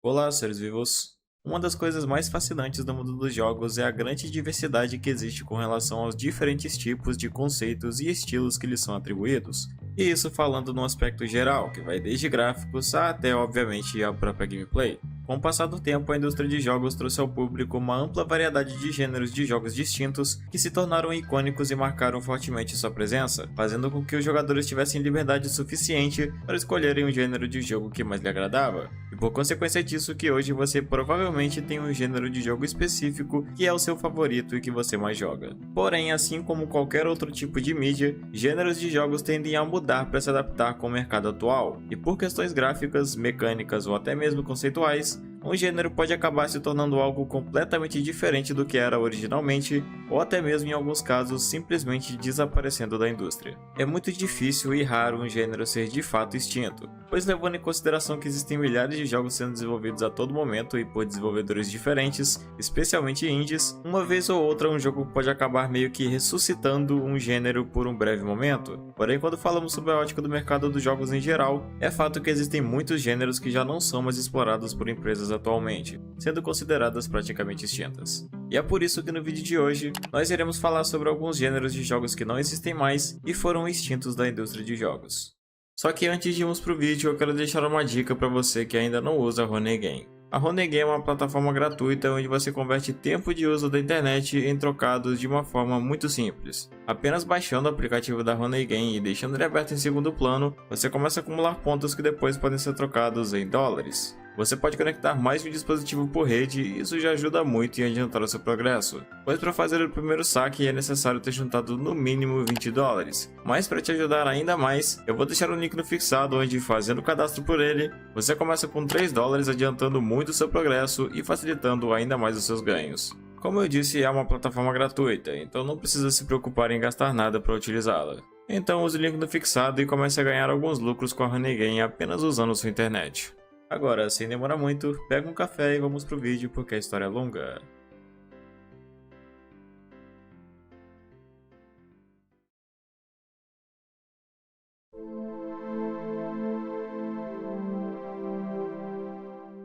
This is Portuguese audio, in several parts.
Olá, seres vivos! Uma das coisas mais fascinantes do mundo dos jogos é a grande diversidade que existe com relação aos diferentes tipos de conceitos e estilos que lhes são atribuídos. E isso falando num aspecto geral, que vai desde gráficos até, obviamente, a própria gameplay. Com o passar do tempo, a indústria de jogos trouxe ao público uma ampla variedade de gêneros de jogos distintos que se tornaram icônicos e marcaram fortemente sua presença, fazendo com que os jogadores tivessem liberdade suficiente para escolherem o gênero de jogo que mais lhe agradava. E por consequência disso que hoje você provavelmente tem um gênero de jogo específico que é o seu favorito e que você mais joga. Porém, assim como qualquer outro tipo de mídia, gêneros de jogos tendem a mudar para se adaptar com o mercado atual, e por questões gráficas, mecânicas ou até mesmo conceituais, um gênero pode acabar se tornando algo completamente diferente do que era originalmente, ou até mesmo em alguns casos simplesmente desaparecendo da indústria. É muito difícil e raro um gênero ser de fato extinto, pois levando em consideração que existem milhares de jogos sendo desenvolvidos a todo momento e por desenvolvedores diferentes, especialmente indies, uma vez ou outra um jogo pode acabar meio que ressuscitando um gênero por um breve momento. Porém, quando falamos sobre a ótica do mercado dos jogos em geral, é fato que existem muitos gêneros que já não são mais explorados por empresas atualmente, sendo consideradas praticamente extintas. E é por isso que no vídeo de hoje, nós iremos falar sobre alguns gêneros de jogos que não existem mais e foram extintos da indústria de jogos. Só que antes de irmos pro vídeo, eu quero deixar uma dica para você que ainda não usa a Honey. A Honey é uma plataforma gratuita onde você converte tempo de uso da internet em trocados de uma forma muito simples. Apenas baixando o aplicativo da Honey e deixando ele aberto em segundo plano, você começa a acumular pontos que depois podem ser trocados em dólares. Você pode conectar mais de um dispositivo por rede e isso já ajuda muito em adiantar o seu progresso, pois para fazer o primeiro saque é necessário ter juntado no mínimo 20 dólares. Mas para te ajudar ainda mais, eu vou deixar um link no fixado onde, fazendo o cadastro por ele, você começa com 3 dólares adiantando muito o seu progresso e facilitando ainda mais os seus ganhos. Como eu disse, é uma plataforma gratuita, então não precisa se preocupar em gastar nada para utilizá-la. Então use o link no fixado e comece a ganhar alguns lucros com a Honey apenas usando sua internet. Agora, sem demorar muito, pega um café e vamos pro vídeo porque a história é longa.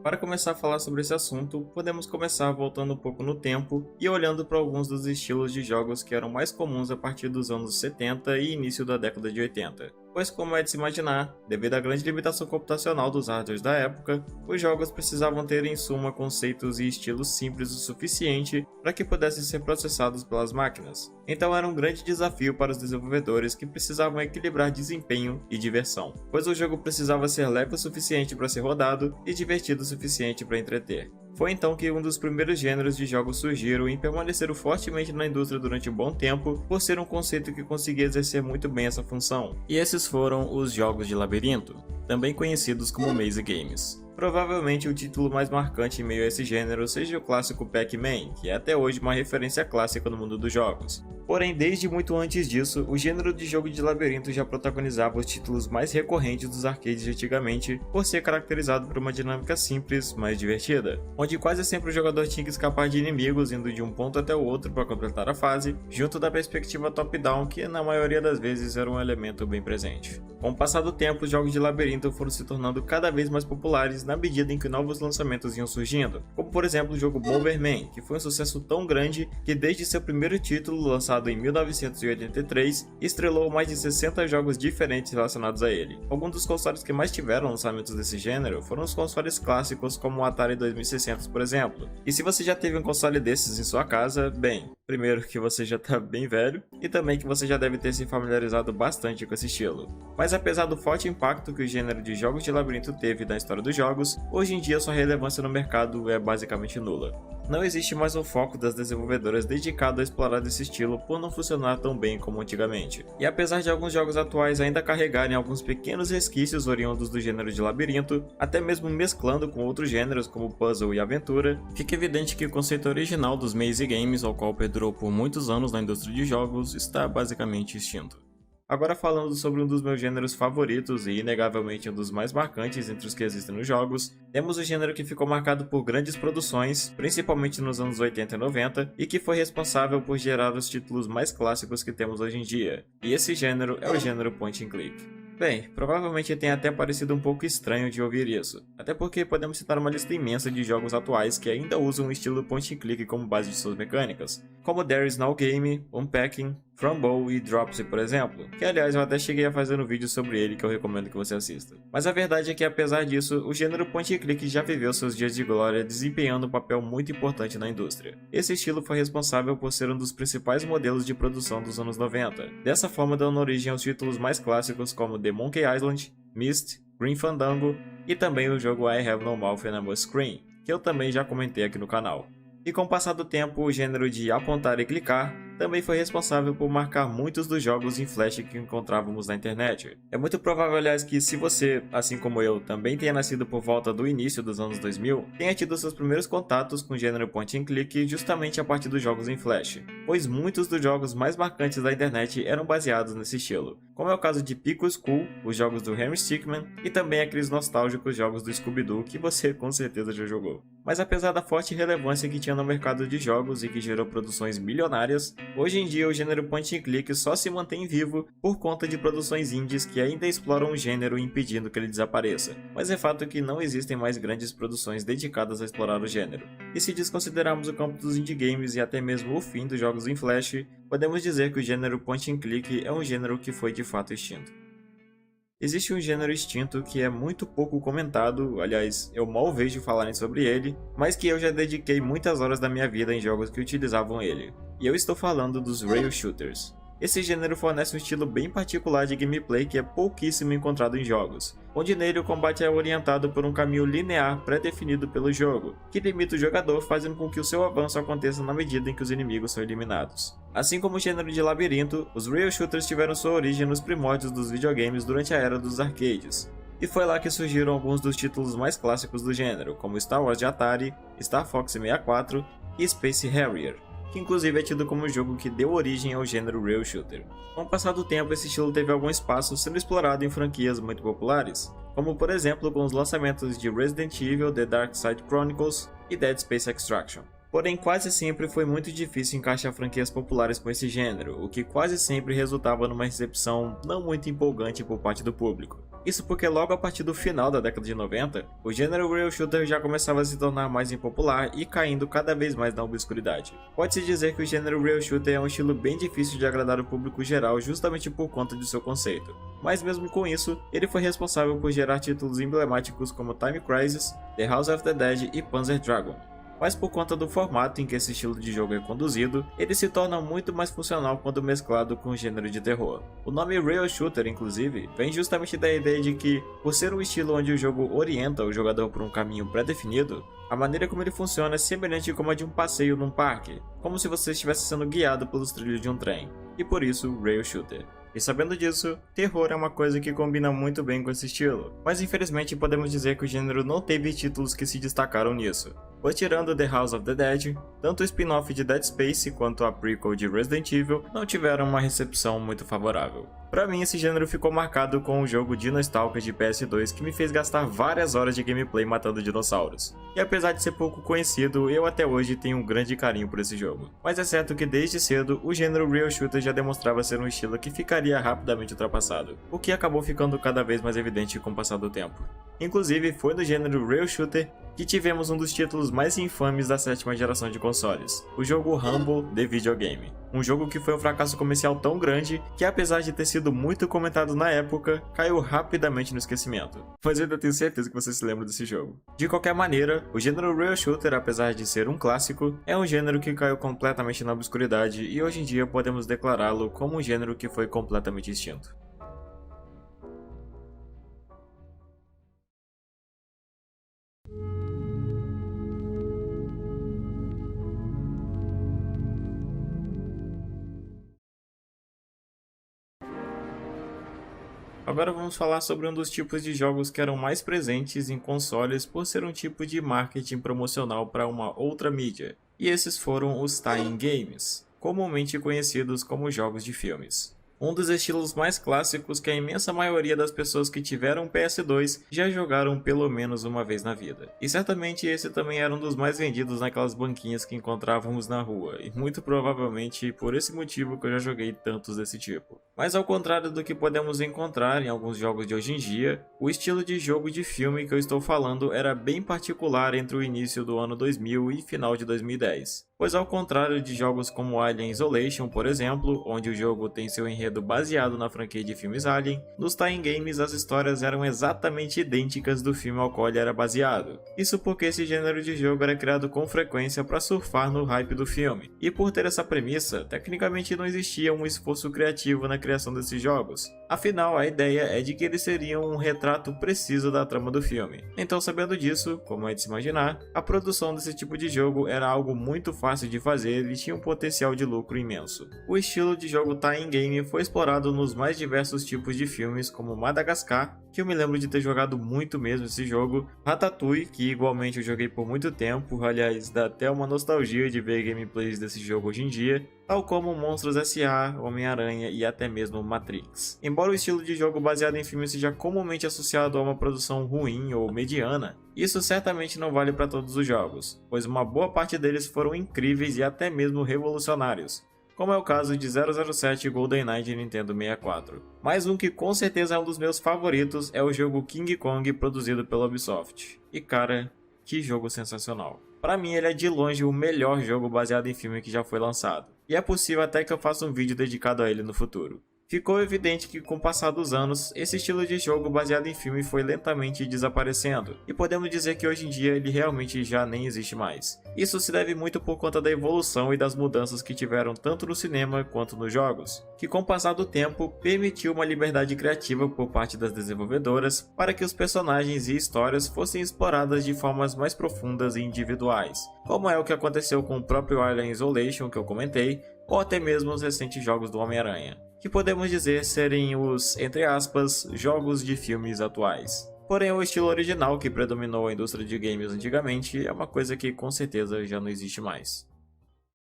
Para começar a falar sobre esse assunto, podemos começar voltando um pouco no tempo e olhando para alguns dos estilos de jogos que eram mais comuns a partir dos anos 70 e início da década de 80. Pois, como é de se imaginar, devido à grande limitação computacional dos hardwares da época, os jogos precisavam ter em suma conceitos e estilos simples o suficiente para que pudessem ser processados pelas máquinas. Então era um grande desafio para os desenvolvedores que precisavam equilibrar desempenho e diversão, pois o jogo precisava ser leve o suficiente para ser rodado e divertido o suficiente para entreter. Foi então que um dos primeiros gêneros de jogos surgiram e permaneceram fortemente na indústria durante um bom tempo por ser um conceito que conseguia exercer muito bem essa função. E esses foram os jogos de labirinto, também conhecidos como maze games. Provavelmente o título mais marcante em meio a esse gênero seja o clássico Pac-Man, que é até hoje uma referência clássica no mundo dos jogos. Porém, desde muito antes disso, o gênero de jogo de labirinto já protagonizava os títulos mais recorrentes dos arcades de antigamente, por ser caracterizado por uma dinâmica simples, mas divertida, onde quase sempre o jogador tinha que escapar de inimigos indo de um ponto até o outro para completar a fase, junto da perspectiva top-down que na maioria das vezes era um elemento bem presente. Com o passar do tempo, os jogos de labirinto foram se tornando cada vez mais populares na medida em que novos lançamentos iam surgindo, como por exemplo o jogo Bomberman, que foi um sucesso tão grande que desde seu primeiro título, lançado em 1983, estrelou mais de 60 jogos diferentes relacionados a ele. Alguns dos consoles que mais tiveram lançamentos desse gênero foram os consoles clássicos como o Atari 2600, por exemplo. E se você já teve um console desses em sua casa, bem, primeiro que você já tá bem velho, e também que você já deve ter se familiarizado bastante com esse estilo. Mas apesar do forte impacto que o gênero de jogos de labirinto teve na história dos jogos, hoje em dia sua relevância no mercado é basicamente nula. Não existe mais um foco das desenvolvedoras dedicado a explorar esse estilo por não funcionar tão bem como antigamente. E apesar de alguns jogos atuais ainda carregarem alguns pequenos resquícios oriundos do gênero de labirinto, até mesmo mesclando com outros gêneros como puzzle e aventura, fica evidente que o conceito original dos maze games, ao qual perdurou por muitos anos na indústria de jogos, está basicamente extinto. Agora falando sobre um dos meus gêneros favoritos e inegavelmente um dos mais marcantes entre os que existem nos jogos, temos o gênero que ficou marcado por grandes produções, principalmente nos anos 80 e 90, e que foi responsável por gerar os títulos mais clássicos que temos hoje em dia, e esse gênero é o gênero point and click. Bem, provavelmente tenha até parecido um pouco estranho de ouvir isso, até porque podemos citar uma lista imensa de jogos atuais que ainda usam o estilo point and click como base de suas mecânicas, como There Is No Game, Unpacking, Frumble e Dropsy, por exemplo, que aliás eu até cheguei a fazer um vídeo sobre ele que eu recomendo que você assista. Mas a verdade é que apesar disso, o gênero point and click já viveu seus dias de glória desempenhando um papel muito importante na indústria. Esse estilo foi responsável por ser um dos principais modelos de produção dos anos 90, dessa forma dando origem aos títulos mais clássicos como The Monkey Island, Myst, Grim Fandango e também o jogo I Have No Mouth and I Must Scream, que eu também já comentei aqui no canal. E com o passar do tempo, o gênero de apontar e clicar também foi responsável por marcar muitos dos jogos em Flash que encontrávamos na internet. É muito provável, aliás, que se você, assim como eu, também tenha nascido por volta do início dos anos 2000, tenha tido seus primeiros contatos com o gênero point and click justamente a partir dos jogos em Flash, pois muitos dos jogos mais marcantes da internet eram baseados nesse estilo, como é o caso de Pico School, os jogos do Henry Stickmin e também aqueles nostálgicos jogos do Scooby-Doo que você com certeza já jogou. Mas apesar da forte relevância que tinha no mercado de jogos e que gerou produções milionárias, hoje em dia o gênero point and click só se mantém vivo por conta de produções indies que ainda exploram o gênero impedindo que ele desapareça, mas é fato que não existem mais grandes produções dedicadas a explorar o gênero. E se desconsiderarmos o campo dos indie games e até mesmo o fim dos jogos em Flash, podemos dizer que o gênero point and click é um gênero que foi de fato extinto. Existe um gênero extinto que é muito pouco comentado, aliás, eu mal vejo falarem sobre ele, mas que eu já dediquei muitas horas da minha vida em jogos que utilizavam ele. E eu estou falando dos Rail Shooters. Esse gênero fornece um estilo bem particular de gameplay que é pouquíssimo encontrado em jogos, onde nele o combate é orientado por um caminho linear pré-definido pelo jogo, que limita o jogador fazendo com que o seu avanço aconteça na medida em que os inimigos são eliminados. Assim como o gênero de labirinto, os Rail Shooters tiveram sua origem nos primórdios dos videogames durante a era dos arcades, e foi lá que surgiram alguns dos títulos mais clássicos do gênero, como Star Wars de Atari, Star Fox 64 e Space Harrier, que inclusive é tido como o jogo que deu origem ao gênero Rail Shooter. Com o passar do tempo, esse estilo teve algum espaço sendo explorado em franquias muito populares, como por exemplo com os lançamentos de Resident Evil, The Dark Side Chronicles e Dead Space Extraction. Porém, quase sempre foi muito difícil encaixar franquias populares com esse gênero, o que quase sempre resultava numa recepção não muito empolgante por parte do público. Isso porque logo a partir do final da década de 90, o gênero Rail Shooter já começava a se tornar mais impopular e caindo cada vez mais na obscuridade. Pode-se dizer que o gênero Rail Shooter é um estilo bem difícil de agradar o público geral justamente por conta de seu conceito. Mas mesmo com isso, ele foi responsável por gerar títulos emblemáticos como Time Crisis, The House of the Dead e Panzer Dragoon. Mas por conta do formato em que esse estilo de jogo é conduzido, ele se torna muito mais funcional quando mesclado com o gênero de terror. O nome Rail Shooter, inclusive, vem justamente da ideia de que, por ser um estilo onde o jogo orienta o jogador por um caminho pré-definido, a maneira como ele funciona é semelhante como a de um passeio num parque, como se você estivesse sendo guiado pelos trilhos de um trem, e por isso Rail Shooter. E sabendo disso, terror é uma coisa que combina muito bem com esse estilo, mas infelizmente podemos dizer que o gênero não teve títulos que se destacaram nisso, pois tirando The House of the Dead, tanto o spin-off de Dead Space quanto a prequel de Resident Evil não tiveram uma recepção muito favorável. Pra mim, esse gênero ficou marcado com o jogo Dino Stalker de PS2 que me fez gastar várias horas de gameplay matando dinossauros. E apesar de ser pouco conhecido, eu até hoje tenho um grande carinho por esse jogo. Mas é certo que desde cedo, o gênero Rail Shooter já demonstrava ser um estilo que ficaria rapidamente ultrapassado, o que acabou ficando cada vez mais evidente com o passar do tempo. Inclusive, foi no gênero Rail Shooter que tivemos um dos títulos mais infames da 7ª geração de consoles, o jogo Rumble The Videogame. Um jogo que foi um fracasso comercial tão grande que, apesar de ter sido muito comentado na época, caiu rapidamente no esquecimento. Mas eu ainda tenho certeza que você se lembra desse jogo. De qualquer maneira, o gênero Rail Shooter, apesar de ser um clássico, é um gênero que caiu completamente na obscuridade e hoje em dia podemos declará-lo como um gênero que foi completamente extinto. Agora vamos falar sobre um dos tipos de jogos que eram mais presentes em consoles por ser um tipo de marketing promocional para uma outra mídia, e esses foram os tie-in games, comumente conhecidos como jogos de filmes. Um dos estilos mais clássicos que a imensa maioria das pessoas que tiveram um PS2 já jogaram pelo menos uma vez na vida. E certamente esse também era um dos mais vendidos naquelas banquinhas que encontrávamos na rua, e muito provavelmente por esse motivo que eu já joguei tantos desse tipo. Mas ao contrário do que podemos encontrar em alguns jogos de hoje em dia, o estilo de jogo de filme que eu estou falando era bem particular entre o início do ano 2000 e final de 2010. Pois ao contrário de jogos como Alien Isolation, por exemplo, onde o jogo tem seu enredo baseado na franquia de filmes Alien, nos tie games as histórias eram exatamente idênticas do filme ao qual ele era baseado. Isso porque esse gênero de jogo era criado com frequência para surfar no hype do filme, e por ter essa premissa, tecnicamente não existia um esforço criativo na criação desses jogos. Afinal, a ideia é de que eles seriam um retrato preciso da trama do filme. Então, sabendo disso, como é de se imaginar, a produção desse tipo de jogo era algo muito fácil de fazer e tinha um potencial de lucro imenso. O estilo de jogo tie game foi explorado nos mais diversos tipos de filmes, como Madagascar, que eu me lembro de ter jogado muito mesmo esse jogo, Ratatouille, que igualmente eu joguei por muito tempo, aliás, dá até uma nostalgia de ver gameplays desse jogo hoje em dia, tal como Monstros S.A., Homem-Aranha e até mesmo Matrix. Embora o estilo de jogo baseado em filmes seja comumente associado a uma produção ruim ou mediana, isso certamente não vale para todos os jogos, pois uma boa parte deles foram incríveis e até mesmo revolucionários, como é o caso de 007 GoldenEye de Nintendo 64. Mais um que com certeza é um dos meus favoritos é o jogo King Kong, produzido pela Ubisoft. E cara, que jogo sensacional. Para mim ele é de longe o melhor jogo baseado em filme que já foi lançado, e é possível até que eu faça um vídeo dedicado a ele no futuro. Ficou evidente que com o passar dos anos, esse estilo de jogo baseado em filme foi lentamente desaparecendo, e podemos dizer que hoje em dia ele realmente já nem existe mais. Isso se deve muito por conta da evolução e das mudanças que tiveram tanto no cinema quanto nos jogos, que com o passar do tempo permitiu uma liberdade criativa por parte das desenvolvedoras para que os personagens e histórias fossem exploradas de formas mais profundas e individuais, como é o que aconteceu com o próprio Alien Isolation que eu comentei, ou até mesmo os recentes jogos do Homem-Aranha, que podemos dizer serem os, entre aspas, jogos de filmes atuais. Porém, o estilo original que predominou a indústria de games antigamente é uma coisa que com certeza já não existe mais.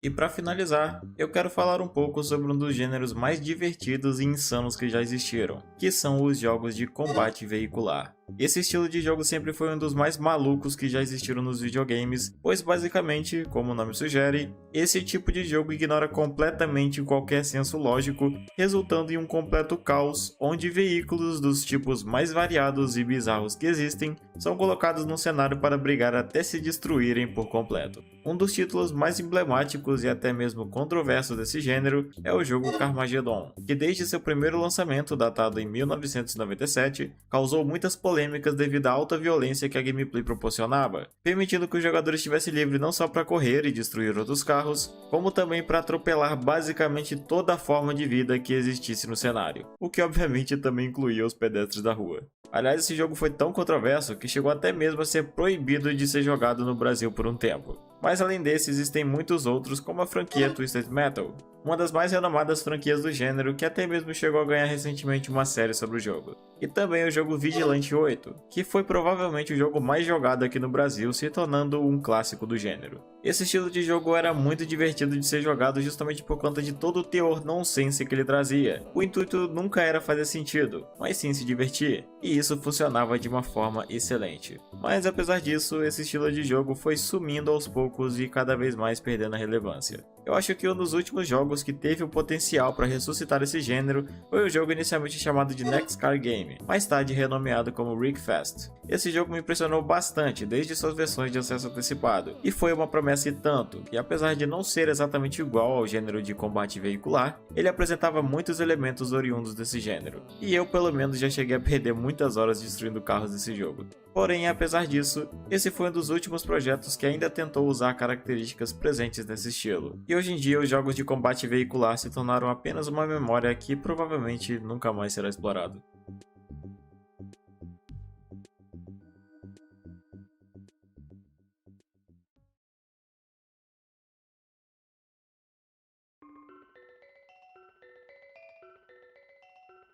E para finalizar, eu quero falar um pouco sobre um dos gêneros mais divertidos e insanos que já existiram, que são os jogos de combate veicular. Esse estilo de jogo sempre foi um dos mais malucos que já existiram nos videogames, pois basicamente, como o nome sugere, esse tipo de jogo ignora completamente qualquer senso lógico, resultando em um completo caos, onde veículos dos tipos mais variados e bizarros que existem são colocados no cenário para brigar até se destruírem por completo. Um dos títulos mais emblemáticos e até mesmo controversos desse gênero é o jogo Carmageddon, que desde seu primeiro lançamento, datado em 1997, causou muitas polêmicas devido à alta violência que a gameplay proporcionava, permitindo que o jogador estivesse livre não só para correr e destruir outros carros, como também para atropelar basicamente toda a forma de vida que existisse no cenário, o que obviamente também incluía os pedestres da rua. Aliás, esse jogo foi tão controverso que chegou até mesmo a ser proibido de ser jogado no Brasil por um tempo. Mas além desse, existem muitos outros, como a franquia Twisted Metal, uma das mais renomadas franquias do gênero que até mesmo chegou a ganhar recentemente uma série sobre o jogo. E também o jogo Vigilante 8, que foi provavelmente o jogo mais jogado aqui no Brasil, se tornando um clássico do gênero. Esse estilo de jogo era muito divertido de ser jogado justamente por conta de todo o teor nonsense que ele trazia. O intuito nunca era fazer sentido, mas sim se divertir, e isso funcionava de uma forma excelente. Mas apesar disso, esse estilo de jogo foi sumindo aos poucos e cada vez mais perdendo a relevância. Eu acho que um dos últimos jogos que teve o potencial para ressuscitar esse gênero foi o jogo inicialmente chamado de Next Car Game, mais tarde renomeado como Wreckfest. Esse jogo me impressionou bastante desde suas versões de acesso antecipado, e foi uma promessa e tanto, que apesar de não ser exatamente igual ao gênero de combate veicular, ele apresentava muitos elementos oriundos desse gênero, e eu pelo menos já cheguei a perder muitas horas destruindo carros desse jogo. Porém, apesar disso, esse foi um dos últimos projetos que ainda tentou usar características presentes nesse estilo, e hoje em dia os jogos de combate veicular se tornaram apenas uma memória que provavelmente nunca mais será explorado.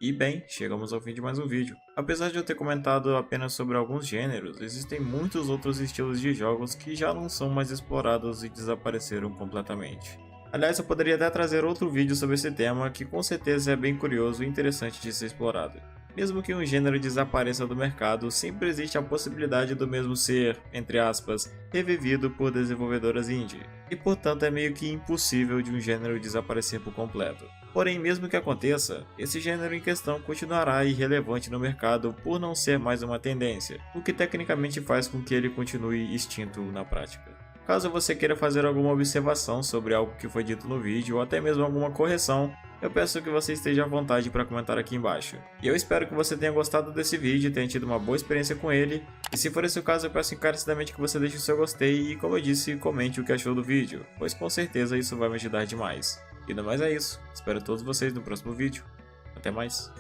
E bem, chegamos ao fim de mais um vídeo. Apesar de eu ter comentado apenas sobre alguns gêneros, existem muitos outros estilos de jogos que já não são mais explorados e desapareceram completamente. Aliás, eu poderia até trazer outro vídeo sobre esse tema que com certeza é bem curioso e interessante de ser explorado. Mesmo que um gênero desapareça do mercado, sempre existe a possibilidade do mesmo ser, entre aspas, revivido por desenvolvedoras indie, e portanto é meio que impossível de um gênero desaparecer por completo. Porém, mesmo que aconteça, esse gênero em questão continuará irrelevante no mercado por não ser mais uma tendência, o que tecnicamente faz com que ele continue extinto na prática. Caso você queira fazer alguma observação sobre algo que foi dito no vídeo ou até mesmo alguma correção, eu peço que você esteja à vontade para comentar aqui embaixo. E eu espero que você tenha gostado desse vídeo e tenha tido uma boa experiência com ele. E se for esse o caso, eu peço encarecidamente que você deixe o seu gostei e, como eu disse, comente o que achou do vídeo, pois com certeza isso vai me ajudar demais. E no mais é isso, espero todos vocês no próximo vídeo. Até mais!